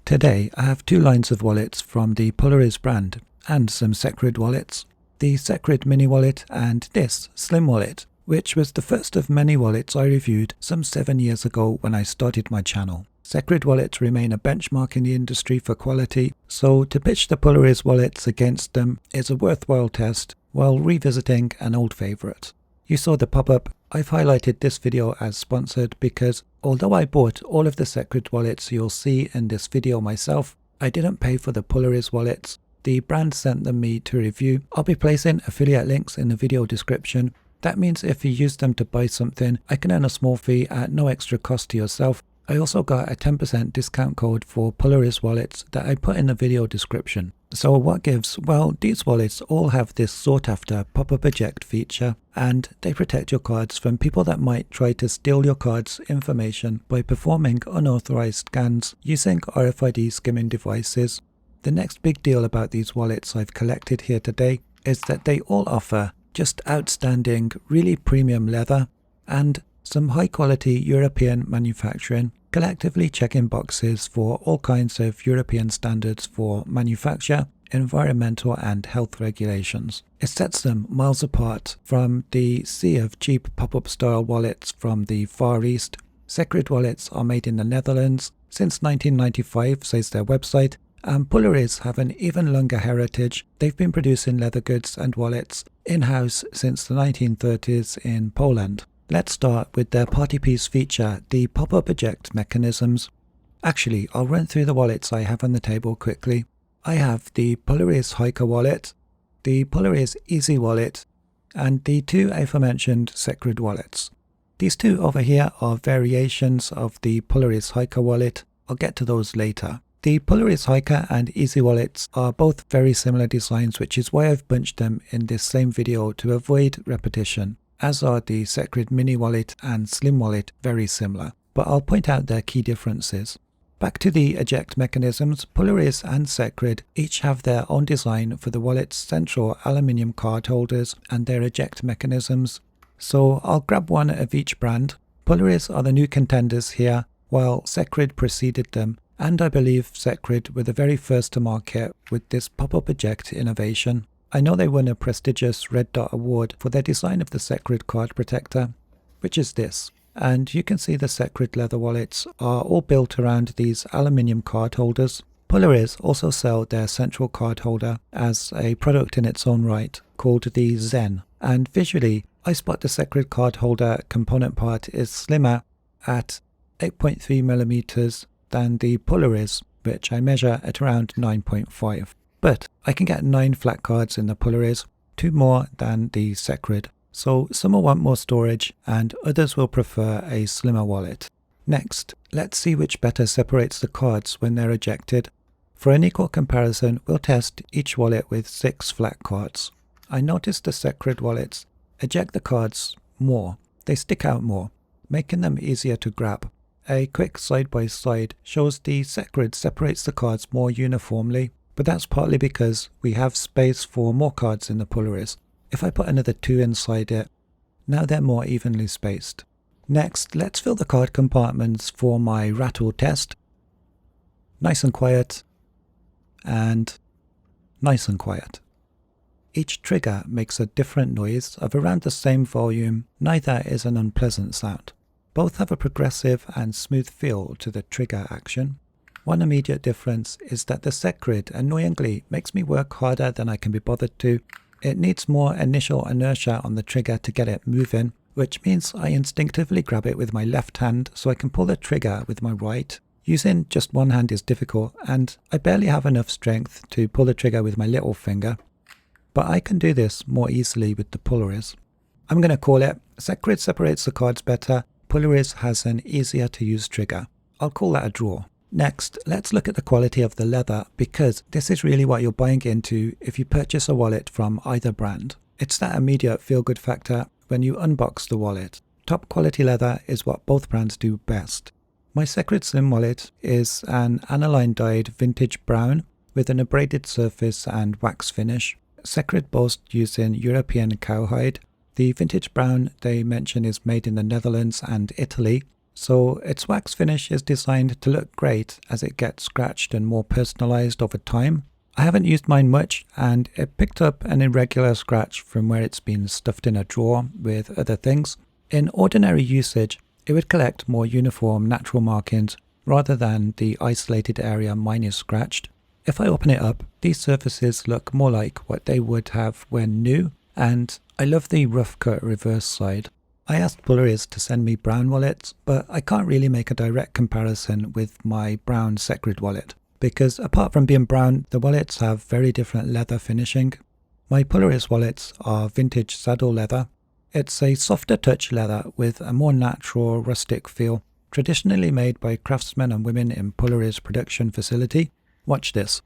Today I have two lines of wallets from the Pularys brand and some Secrid wallets. The Secrid Mini wallet and this Slim wallet, which was the first of many wallets I reviewed some 7 years ago when I started my channel. Secrid wallets remain a benchmark in the industry for quality, so to pitch the Pularys wallets against them is a worthwhile test while revisiting an old favourite. You saw the pop-up. I've highlighted this video as sponsored because although I bought all of the Secrid wallets you'll see in this video myself, I didn't pay for the Pularys wallets. The brand sent them me to review. I'll be placing affiliate links in the video description. That means if you use them to buy something, I can earn a small fee at no extra cost to yourself. I also got a 10% discount code for Pularys wallets that I put in the video description. So what gives? Well, these wallets all have this sought after pop-up eject feature, and they protect your cards from people that might try to steal your card's information by performing unauthorized scans using RFID skimming devices. The next big deal about these wallets I've collected here today is that they all offer just outstanding, really premium leather and some high quality European manufacturing, collectively checking boxes for all kinds of European standards for manufacture, environmental and health regulations. It sets them miles apart from the sea of cheap pop-up style wallets from the Far East. Secrid wallets are made in the Netherlands since 1995, says their website, and Pularys have an even longer heritage. They've been producing leather goods and wallets in-house since the 1930s in Poland. Let's start with their party piece feature, the pop-up eject mechanisms. Actually, I'll run through the wallets I have on the table quickly. I have the Pularys Hiker wallet, the Pularys Easy Wallet, and the two aforementioned Secrid wallets. These two over here are variations of the Pularys Hiker wallet. I'll get to those later. The Pularys Hiker and Easy wallets are both very similar designs, which is why I've bunched them in this same video to avoid repetition, as are the Secrid Mini wallet and Slim wallet very similar, but I'll point out their key differences. Back to the eject mechanisms, Pularys and Secrid each have their own design for the wallet's central aluminium card holders and their eject mechanisms, so I'll grab one of each brand. Pularys are the new contenders here, while Secrid preceded them, and I believe Secrid were the very first to market with this pop-up eject innovation. I know they won a prestigious Red Dot Award for their design of the Secrid Cardprotector, which is this. And you can see the Secrid leather wallets are all built around these aluminium card holders. Pularys also sell their central card holder as a product in its own right called the Zen. And visually, I spot the Secrid card holder component part is slimmer at 8.3mm than the Pularys, which I measure at around 9.5. But I can get 9 flat cards in the Pularys, 2 more than the Secrid. So some will want more storage and others will prefer a slimmer wallet. Next, let's see which better separates the cards when they're ejected. For an equal comparison, we'll test each wallet with 6 flat cards. I noticed the Secrid wallets eject the cards more. They stick out more, making them easier to grab. A quick side-by-side shows the Secrid separates the cards more uniformly, but that's partly because we have space for more cards in the Pularys. If I put another 2 inside it, now they're more evenly spaced. Next, let's fill the card compartments for my rattle test. Nice and quiet, and nice and quiet. Each trigger makes a different noise of around the same volume. Neither is an unpleasant sound. Both have a progressive and smooth feel to the trigger action. One immediate difference is that the Secrid annoyingly makes me work harder than I can be bothered to. It needs more initial inertia on the trigger to get it moving, which means I instinctively grab it with my left hand so I can pull the trigger with my right. Using just one hand is difficult, and I barely have enough strength to pull the trigger with my little finger. But I can do this more easily with the Pularys. I'm going to call it. Secrid separates the cards better. Pularys has an easier to use trigger. I'll call that a draw. Next, let's look at the quality of the leather, because this is really what you're buying into if you purchase a wallet from either brand. It's that immediate feel-good factor when you unbox the wallet. Top quality leather is what both brands do best. My Secrid Slim wallet is an aniline dyed vintage brown with an abraded surface and wax finish. Secrid boasts using European cowhide. The vintage brown they mention is made in the Netherlands and Italy, so its wax finish is designed to look great as it gets scratched and more personalized over time. I haven't used mine much, and it picked up an irregular scratch from where it's been stuffed in a drawer with other things. In ordinary usage, it would collect more uniform natural markings rather than the isolated area mine is scratched. If I open it up, these surfaces look more like what they would have when new, and I love the rough cut reverse side. I asked Pularys to send me brown wallets, but I can't really make a direct comparison with my brown Secrid wallet, because apart from being brown, the wallets have very different leather finishing. My Pularys wallets are vintage saddle leather. It's a softer touch leather with a more natural rustic feel, traditionally made by craftsmen and women in Pularys production facility. Watch this.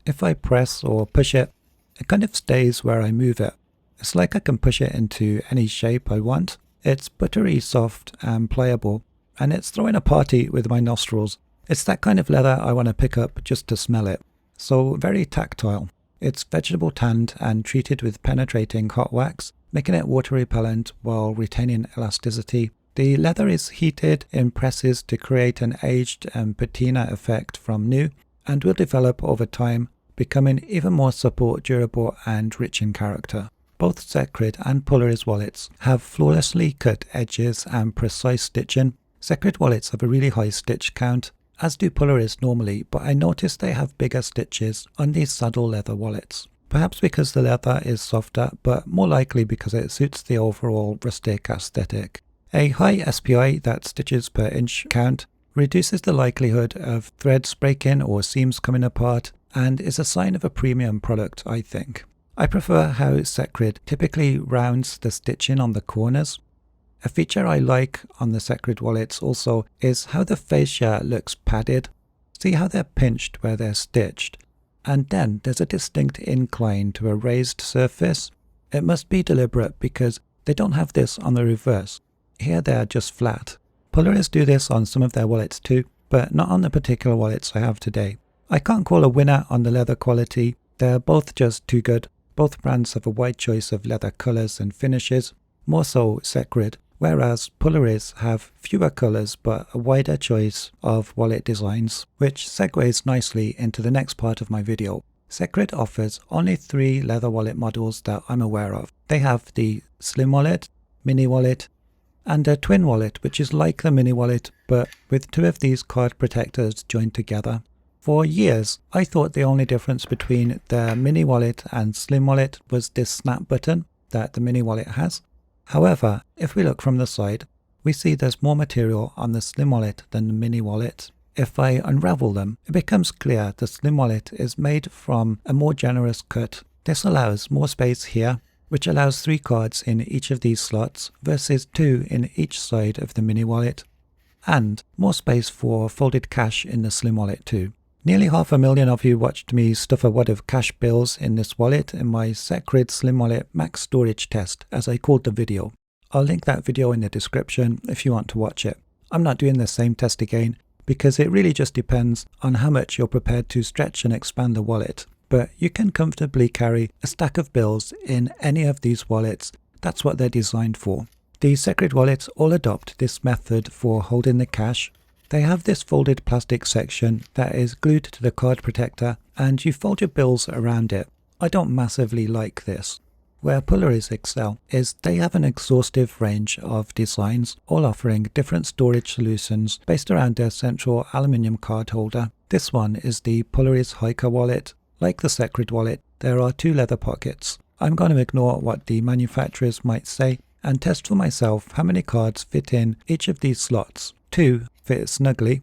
If I press or push it, it kind of stays where I move it. It's like I can push it into any shape I want. It's buttery soft and pliable, and it's throwing a party with my nostrils. It's that kind of leather I want to pick up just to smell it. So very tactile. It's vegetable tanned and treated with penetrating hot wax, making it water repellent while retaining elasticity. The leather is heated in presses to create an aged and patina effect from new, and will develop over time, becoming even more supple, durable and rich in character. Both Secrid and Pularys wallets have flawlessly cut edges and precise stitching. Secrid wallets have a really high stitch count, as do Pularys normally, but I noticed they have bigger stitches on these saddle leather wallets. Perhaps because the leather is softer, but more likely because it suits the overall rustic aesthetic. A high SPI, that stitches per inch count, reduces the likelihood of threads breaking or seams coming apart, and is a sign of a premium product, I think. I prefer how Secrid typically rounds the stitching on the corners. A feature I like on the Secrid wallets also is how the fascia looks padded. See how they're pinched where they're stitched, and then there's a distinct incline to a raised surface. It must be deliberate because they don't have this on the reverse. Here they're just flat. Pularys do this on some of their wallets too, but not on the particular wallets I have today. I can't call a winner on the leather quality. They're both just too good. Both brands have a wide choice of leather colours and finishes, more so Secrid, whereas Pularys have fewer colours but a wider choice of wallet designs, which segues nicely into the next part of my video. Secrid offers only 3 leather wallet models that I'm aware of. They have the Slim Wallet, Mini Wallet, and a twin wallet which is like the Mini Wallet but with 2 of these card protectors joined together. For years, I thought the only difference between the Mini Wallet and Slim Wallet was this snap button that the Mini Wallet has. However, if we look from the side, we see there's more material on the Slim Wallet than the Mini Wallet. If I unravel them, it becomes clear the Slim Wallet is made from a more generous cut. This allows more space here, which allows 3 cards in each of these slots versus 2 in each side of the Mini Wallet, and more space for folded cash in the Slim Wallet too. Nearly 500,000 of you watched me stuff a wad of cash bills in this wallet in my Secrid Slim Wallet max storage test, as I called the video. I'll link that video in the description if you want to watch it. I'm not doing the same test again because it really just depends on how much you're prepared to stretch and expand the wallet. But you can comfortably carry a stack of bills in any of these wallets. That's what they're designed for. The Secrid wallets all adopt this method for holding the cash. They have this folded plastic section that is glued to the card protector and you fold your bills around it. I don't massively like this. Where Pularys excel is they have an exhaustive range of designs, all offering different storage solutions based around their central aluminium card holder. This one is the Pularys Hiker wallet. Like the Secrid wallet, there are 2 leather pockets. I'm going to ignore what the manufacturers might say and test for myself how many cards fit in each of these slots. 2 fit snugly.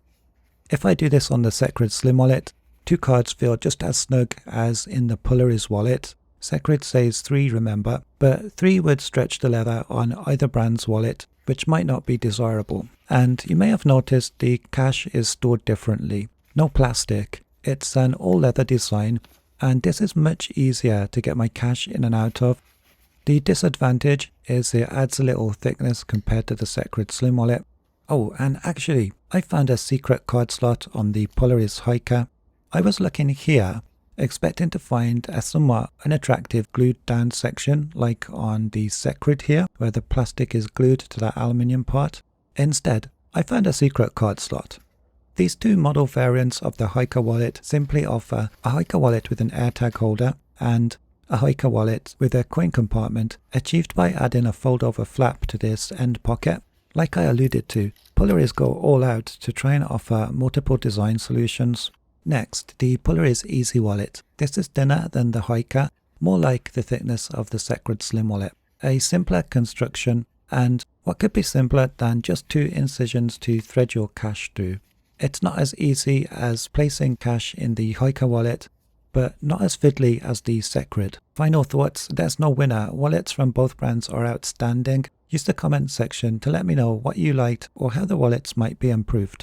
If I do this on the Secrid Slim wallet, 2 cards feel just as snug as in the Pularys wallet. Secrid says 3, remember, but 3 would stretch the leather on either brand's wallet, which might not be desirable. And you may have noticed the cash is stored differently. No plastic. It's an all leather design, and this is much easier to get my cash in and out of. The disadvantage is it adds a little thickness compared to the Secrid Slim wallet. Oh, and actually, I found a secret card slot on the Pularys Hiker. I was looking here, expecting to find a somewhat unattractive glued down section like on the Secrid here, where the plastic is glued to that aluminium part. Instead, I found a secret card slot. These two model variants of the Hiker wallet simply offer a Hiker wallet with an AirTag holder and a Hiker wallet with a coin compartment, achieved by adding a fold-over flap to this end pocket. Like I alluded to, Pularys go all out to try and offer multiple design solutions. Next, the Pularys Easy Wallet. This is thinner than the Hiker, more like the thickness of the Secrid Slim wallet. A simpler construction, and what could be simpler than just 2 incisions to thread your cash through. It's not as easy as placing cash in the Hiker wallet, but not as fiddly as the Secrid. Final thoughts, there's no winner. Wallets from both brands are outstanding. Use the comment section to let me know what you liked or how the wallets might be improved.